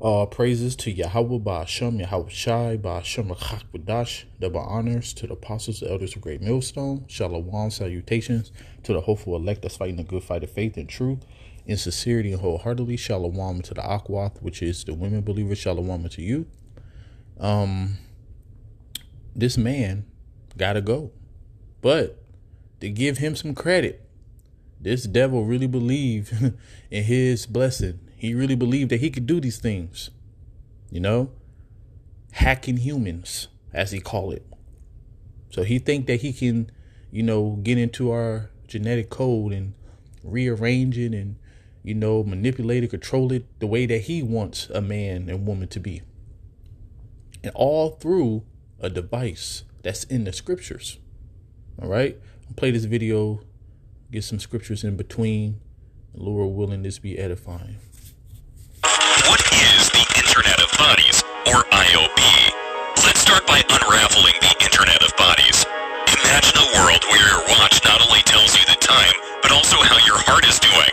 All praises to Yahweh Ba'Shem, Yahweh Shai, Ba'Shem Rachakbadash, double honors to the apostles, the elders of Great Millstone, Shalom, salutations to the hopeful elect that's fighting the good fight of faith and truth, in sincerity and wholeheartedly. Shalom to the Akwath, which is the women believers. Shalom to you. This man gotta go. But to give him some credit, this devil really believed in his blessing. He really believed that he could do these things, hacking humans, as he call it. So he think that he can, get into our genetic code and rearrange it and, manipulate it, control it the way that he wants a man and woman to be. And all through a device that's in the scriptures. All right. I'll play this video, get some scriptures in between. Lord willing, this be edifying. What is the Internet of Bodies, or IOB? Let's start by unraveling the Internet of Bodies. Imagine a world where your watch not only tells you the time, but also how your heart is doing.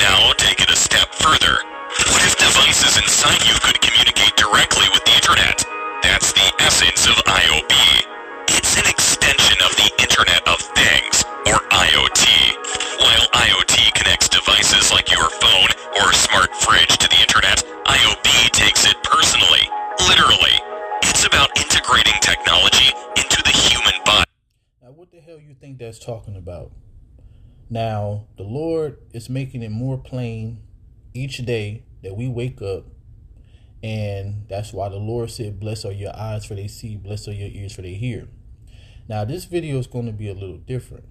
Now take it a step further. What if devices inside you could communicate directly with the Internet? That's the essence of IOB. It's an extension of the Internet of Things, or IoT. While IoT connects devices like your phone or smart fridge to the Internet, IOB takes it personally, literally. It's about integrating technology into the human body. Now, what the hell you think that's talking about? Now, the Lord is making it more plain each day that we wake up. And that's why the Lord said, blessed are your eyes for they see, blessed are your ears for they hear. Now, this video is going to be a little different.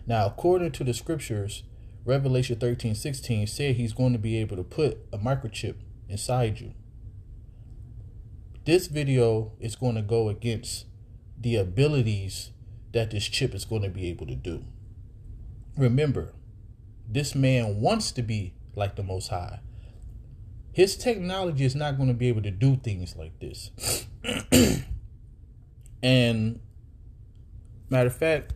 Now, according to the scriptures, Revelation 13:16 said he's going to be able to put a microchip inside you. This video is going to go against the abilities that this chip is going to be able to do. Remember, this man wants to be like the Most High. His technology is not going to be able to do things like this. And matter of fact,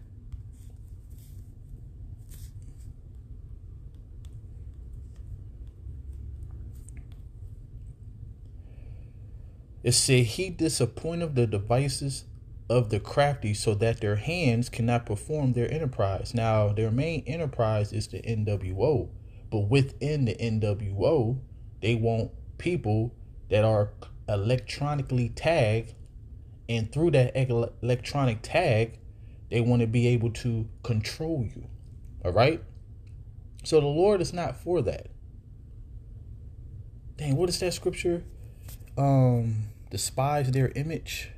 it said he disappointed the devices of the crafty so that their hands cannot perform their enterprise. Now, their main enterprise is the NWO, but within the NWO, they want people that are electronically tagged, and through that electronic tag, they want to be able to control you. All right? So the Lord is not for that. Dang, what is that scripture? Despise their image.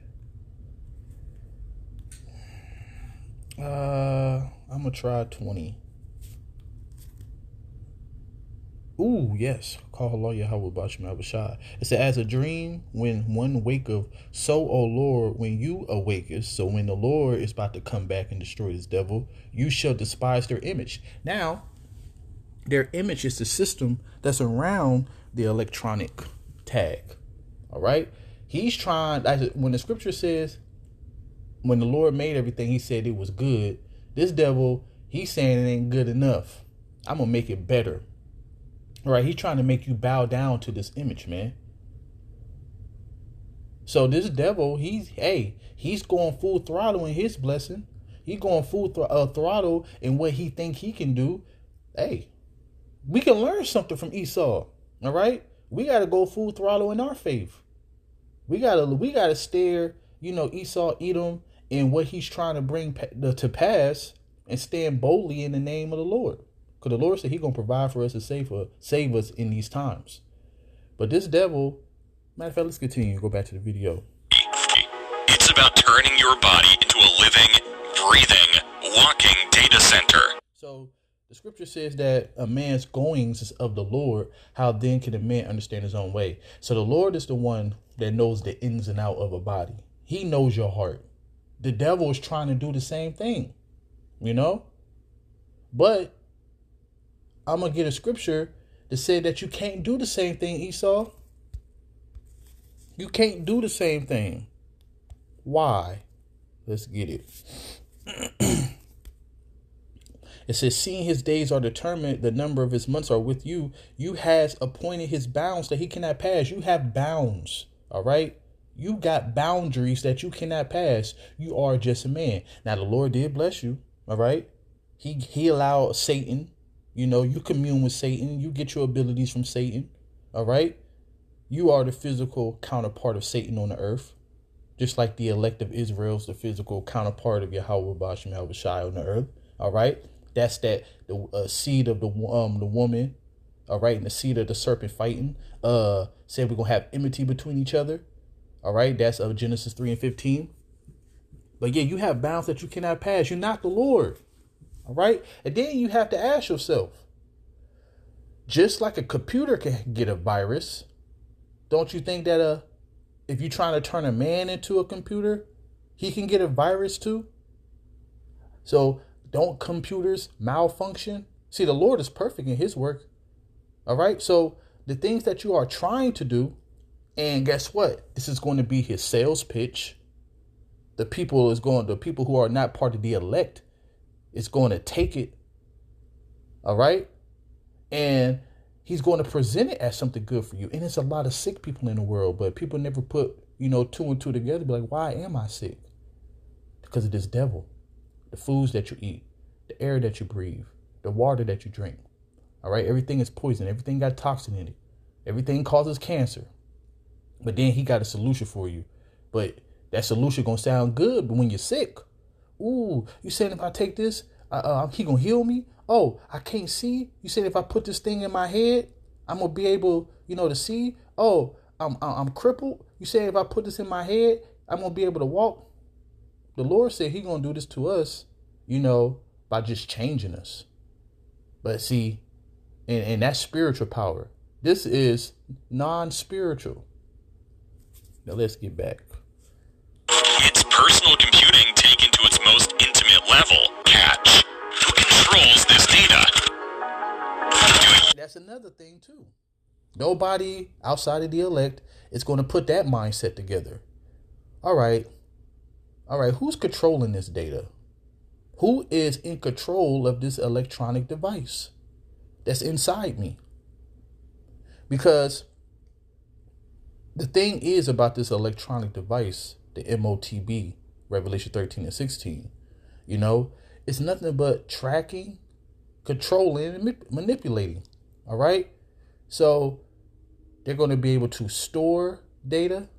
I'm gonna try 20. Ooh, yes. Call Allah Yahweh Ba'Shem Yahweh Shai. It said, as a dream when one waketh, so, O Lord, when you awakest. So when the Lord is about to come back and destroy this devil, you shall despise their image. Now, their image is the system that's around the electronic tag. All right? He's trying, when the scripture says, when the Lord made everything, he said it was good. This devil, he's saying it ain't good enough. I'm going to make it better. All right, he's trying to make you bow down to this image, man. So this devil, he's going full throttle in his blessing. He's going full throttle in what he think he can do. Hey, we can learn something from Esau. All right, we got to go full throttle in our faith. We gotta stare, Esau, Edom, and what he's trying to bring to pass, and stand boldly in the name of the Lord. Because the Lord said he's going to provide for us to save us in these times. But this devil, matter of fact, let's continue. Go back to the video. It's about turning your body into a living, breathing, walking data center. So the scripture says that a man's goings is of the Lord. How then can a man understand his own way? So the Lord is the one that knows the ins and out of a body. He knows your heart. The devil is trying to do the same thing, But I'm going to get a scripture to say that you can't do the same thing, Esau. You can't do the same thing. Why? Let's get it. It says, seeing his days are determined, the number of his months are with you. You has appointed his bounds that he cannot pass. You have bounds. All right. You got boundaries that you cannot pass. You are just a man. Now, the Lord did bless you. All right. He allowed Satan, you commune with Satan. You get your abilities from Satan. All right. You are the physical counterpart of Satan on the earth. Just like the elect of Israel is the physical counterpart of Yahweh Bashem Yahweh Shai on the earth. All right. That's the seed of the woman. All right. And the seed of the serpent fighting. Said we're going to have enmity between each other. All right. That's Genesis 3:15. But yeah, you have bounds that you cannot pass. You're not the Lord. All right. And then you have to ask yourself, just like a computer can get a virus, don't you think that if you're trying to turn a man into a computer, he can get a virus too? So don't computers malfunction? See, the Lord is perfect in his work. All right. So the things that you are trying to do, and guess what? This is going to be his sales pitch. The people who are not part of the elect is going to take it. All right. And he's going to present it as something good for you. And there's a lot of sick people in the world, but people never put, two and two together. Be like, why am I sick? Because of this devil. The foods that you eat, the air that you breathe, the water that you drink. All right. Everything is poison. Everything got toxin in it. Everything causes cancer. But then he got a solution for you. But that solution going to sound good. But when you're sick, ooh, you saying if I take this, he going to heal me? Oh, I can't see. You said if I put this thing in my head, I'm going to be able, to see. Oh, I'm crippled. You said if I put this in my head, I'm going to be able to walk. The Lord said he going to do this to us, by just changing us. But see, and that's spiritual power. This is non-spiritual. Now let's get back. It's personal computing taken to its most intimate level. Catch. Who controls this data? That's another thing too. Nobody outside of the elect is going to put that mindset together. All right. Who's controlling this data? Who is in control of this electronic device that's inside me? Because the thing is about this electronic device, the MOTB, Revelation 13 and 16, it's nothing but tracking, controlling, and manipulating. All right. So they're going to be able to store data.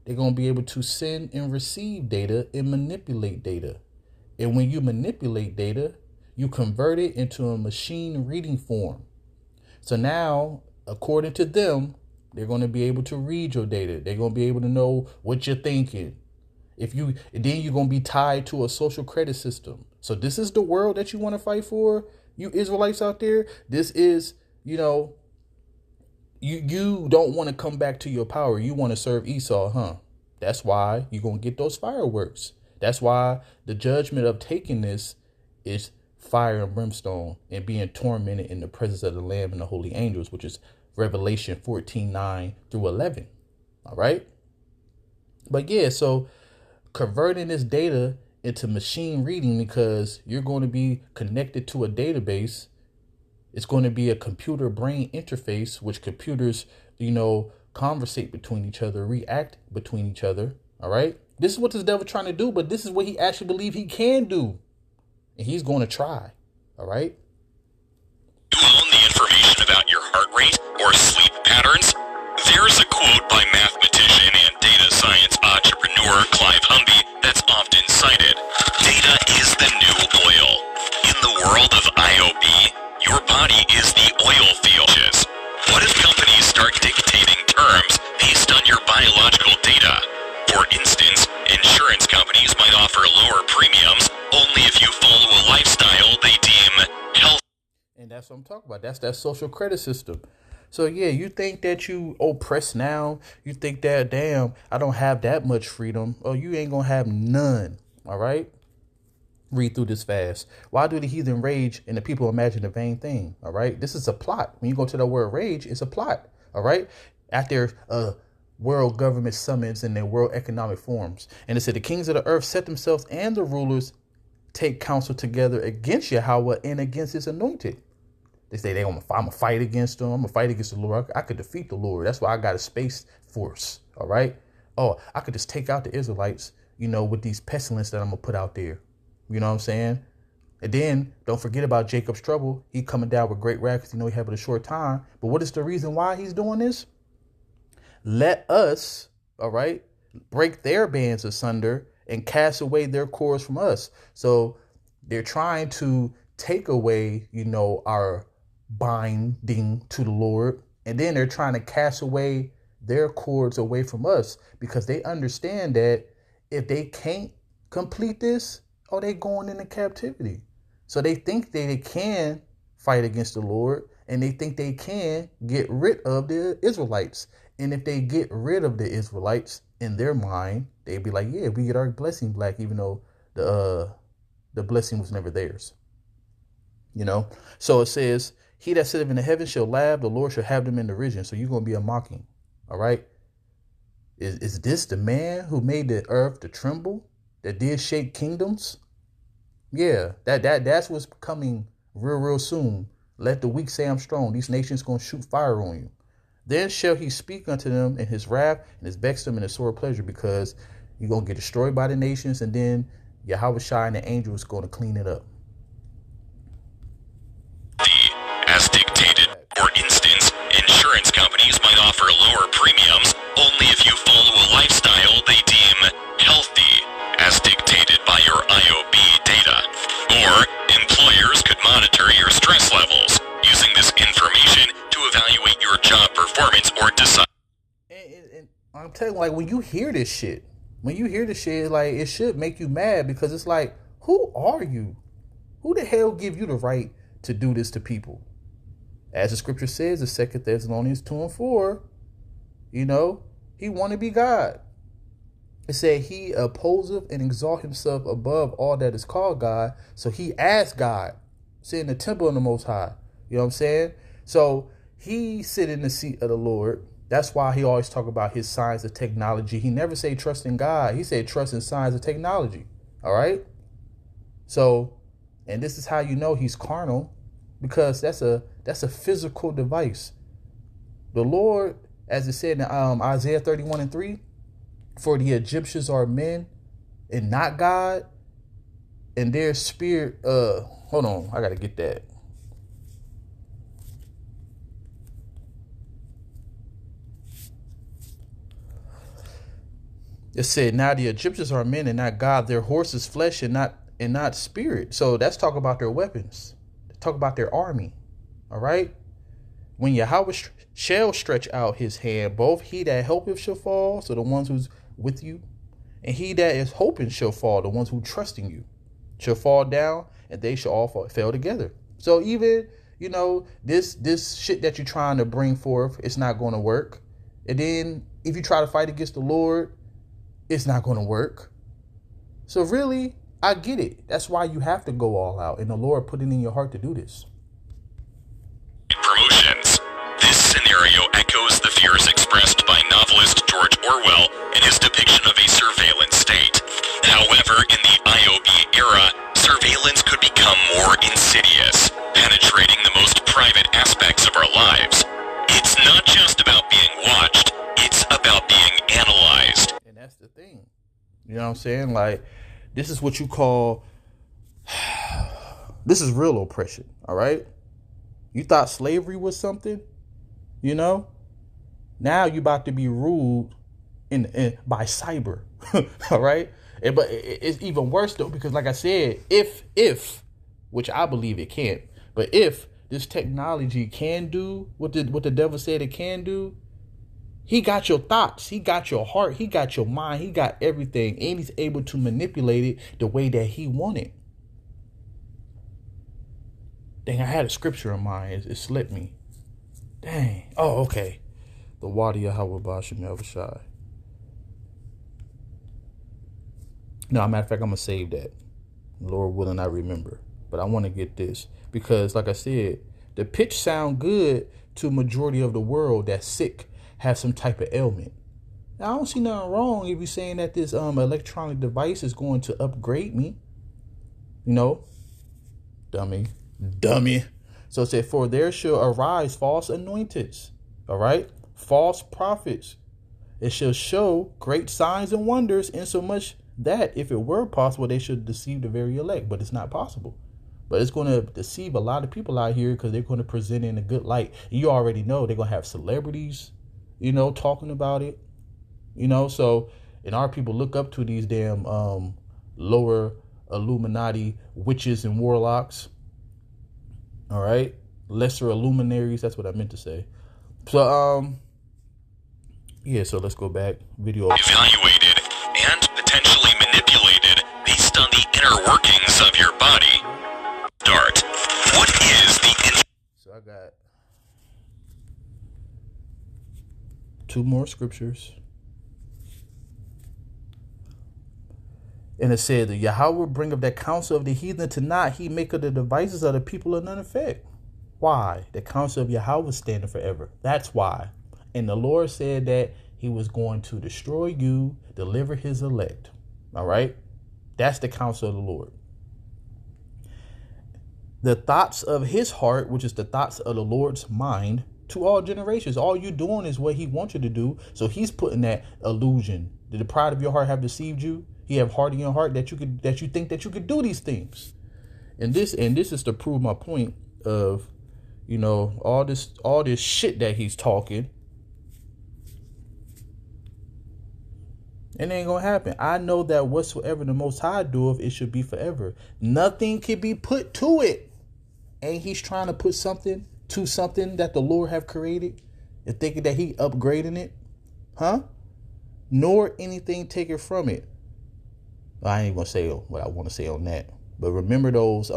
They're going to be able to send and receive data and manipulate data. And when you manipulate data, you convert it into a machine reading form. So now, according to them, they're going to be able to read your data. They're going to be able to know what you're thinking. Then you're going to be tied to a social credit system. So this is the world that you want to fight for, you Israelites out there. This is, you don't want to come back to your power. You want to serve Esau, huh? That's why you're going to get those fireworks. That's why the judgment of taking this is fire and brimstone and being tormented in the presence of the Lamb and the holy angels, which is Revelation 14:9-11. All right. But yeah, so converting this data into machine reading, because you're going to be connected to a database. It's going to be a computer brain interface, which computers, conversate between each other, react between each other. All right. This is what this devil trying to do, but this is what he actually believes he can do. And he's going to try. All right. You own the information about your heart rate or sleep patterns? There's a quote by mathematician and data science entrepreneur Clive Humby that's often cited. Data is the new oil. In the world of IOB, your body is the oil field. What if companies start dictating terms based on your biological data? For instance, insurance companies might offer lower premiums only if you follow a lifestyle they deem healthy. And that's what I'm talking about. That's that social credit system. So yeah, you think that you oppressed now. You think that, damn, I don't have that much freedom. Oh, you ain't gonna have none. All right. Read through this fast. Why do the heathen rage and the people imagine a vain thing? All right. This is a plot. When you go to the word rage, it's a plot. All right. After world government summits and their world economic forums. And it said the kings of the earth set themselves and the rulers take counsel together against Yahweh and against his anointed. They say I'm gonna fight against them. I'm gonna fight against the Lord. I could defeat the Lord. That's why I got a space force. All right. Oh, I could just take out the Israelites, with these pestilence that I'm gonna put out there. You know what I'm saying? And then don't forget about Jacob's trouble. He coming down with great wrath because he had but a short time. But what is the reason why he's doing this? Let us, all right, break their bands asunder and cast away their cords from us. So they're trying to take away, our binding to the Lord. And then they're trying to cast away their cords away from us because they understand that if they can't complete this, they going into captivity. So they think they can fight against the Lord and they think they can get rid of the Israelites. And if they get rid of the Israelites in their mind, they'd be like, yeah, we get our blessing back, even though the blessing was never theirs. So it says, he that sitteth in the heavens shall laugh, the Lord shall have them in derision. So you're going to be a mocking. All right. Is this the man who made the earth to tremble, that did shake kingdoms? Yeah, that's what's coming real soon. Let the weak say I'm strong. These nations going to shoot fire on you. Then shall he speak unto them in his wrath and his vex them in his sore pleasure, because you're going to get destroyed by the nations. And then Yahweh Shai and the angel is going to clean it up. As dictated. For instance, insurance companies might offer lower premiums only if you follow a lifestyle they deem healthy, as dictated by your IOB data. Or employers could monitor your stress levels, using this information to evaluate your job performance or decide. And I'm telling you, like, when you hear this shit, like, it should make you mad, because it's like, who are you? Who the hell give you the right to do this to people? As the scripture says in 2 Thessalonians 2:4, he want to be God. It said he opposeth and exalt himself above all that is called God. So he asked God, sit in the temple of the Most High. You know what I'm saying? So he sit in the seat of the Lord. That's why he always talk about his science of technology. He never say trust in God. He said trust in science of technology. All right. So, and this is how you know he's carnal, because that's a physical device. The Lord, as it said in Isaiah 31:3, for the Egyptians are men and not God, and their spirit. Hold on, I gotta get that. It said, now the Egyptians are men and not God. Their horses flesh and not spirit. So that's talk about their weapons. Talk about their army. All right. When Yahweh shall stretch out his hand, both he that helpeth shall fall, so the ones who's with you, and he that is hoping shall fall, the ones who trust in you, shall fall down, and they shall all fall together. So even, this shit that you're trying to bring forth, it's not going to work. And then if you try to fight against the Lord, it's not going to work. So really, I get it. That's why you have to go all out, and the Lord put it in your heart to do this. Promotions. This scenario echoes the fears expressed by novelist George Orwell in his depiction of a surveillance state. However, in the IOB era, surveillance could become more insidious, penetrating the most private aspects of our lives. It's not just about being watched, it's about being analyzed. And that's the thing. You know what I'm saying? Like, this is what you call, this is real oppression, all right? You thought slavery was something, Now you about to be ruled by cyber, all right? But it's even worse, though, because like I said, if, which I believe it can't, but if this technology can do what the devil said it can do, he got your thoughts, he got your heart, he got your mind, he got everything, and he's able to manipulate it the way that he wanted. Dang, I had a scripture in mind. It slipped me. Dang. Oh, okay. The Wadi Yahweh Bashim Yahushai. No, matter of fact, I'm going to save that. Lord willing, I remember. But I want to get this. Because, like I said, the pitch sound good to a majority of the world that's sick, have some type of ailment. Now, I don't see nothing wrong if you're saying that this electronic device is going to upgrade me. You know, dummy. So it said, for there shall arise false anointeds, all right, false prophets. It shall show great signs and wonders, insomuch that if it were possible, they should deceive the very elect. But it's not possible. But it's going to deceive a lot of people out here because they're going to present it in a good light. You already know they're going to have celebrities, you know, talking about it, you know. So, and our people look up to these damn lower Illuminati witches and warlocks. All right. Lesser luminaries. That's what I meant to say. So, yeah, so let's go back. Video. Evaluated and potentially manipulated based on the inner workings of your body. Start. What is the... So I got 2 more scriptures. And it said, the Yahweh will bring up that counsel of the heathen to naught. He maketh the devices of the people of none effect. Why? The counsel of Yahweh is standing forever. That's why. And the Lord said that he was going to destroy you, deliver his elect. All right? That's the counsel of the Lord. The thoughts of his heart, which is the thoughts of the Lord's mind, to all generations. All you doing is what he wants you to do. So he's putting that illusion. Did the pride of your heart have deceived you? He have heart in your heart that you think that you could do these things. And this is to prove my point of, you know, all this shit that he's talking. It ain't gonna happen. I know that whatsoever the Most High doeth, it should be forever. Nothing can be put to it. And he's trying to put something to something that the Lord have created and thinking that he upgrading it. Huh? Nor anything taken from it. I ain't gonna say what I want to say on that. But remember those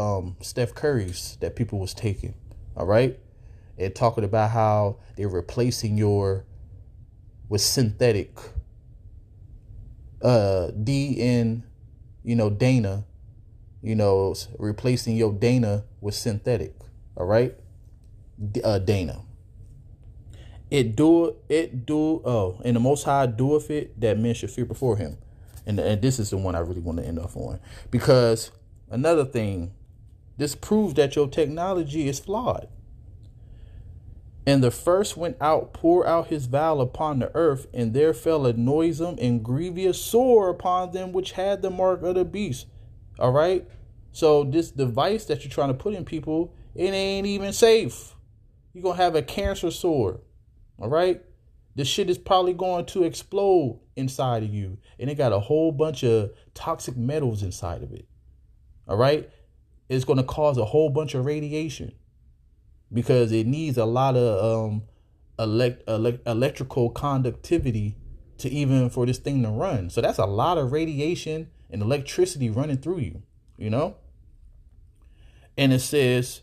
Steph Currys that people was taking. All right? And talking about how they're replacing with synthetic D you know, Dana, you know, replacing your Dana with synthetic. All right. Dana. And the Most High doeth it that men should fear before him. And this is the one I really want to end off on, because another thing, this proves that your technology is flawed. And the first went out, pour out his vial upon the earth, and there fell a noisome and grievous sore upon them which had the mark of the beast. All right. So this device that you're trying to put in people, it ain't even safe. You're going to have a cancer sore. All right. This shit is probably going to explode inside of you. And it got a whole bunch of toxic metals inside of it. All right. It's going to cause a whole bunch of radiation, because it needs a lot of electrical conductivity to even for this thing to run. So that's a lot of radiation and electricity running through you, you know? And it says,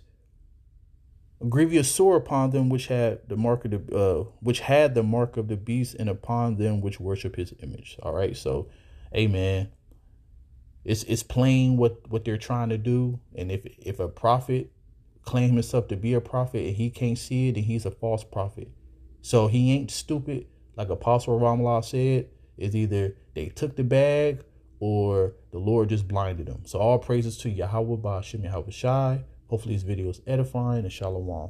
grievous sore upon them which had the mark of the beast, and upon them which worship his image. All right. So, amen. It's plain what they're trying to do. And if a prophet claim himself to be a prophet and he can't see it, then he's a false prophet. So he ain't stupid. Like Apostle Ramallah said, is either they took the bag or the Lord just blinded them. So all praises to Yahweh Ba'ashem Yahweh Shai. Hopefully this video is edifying, and shalom.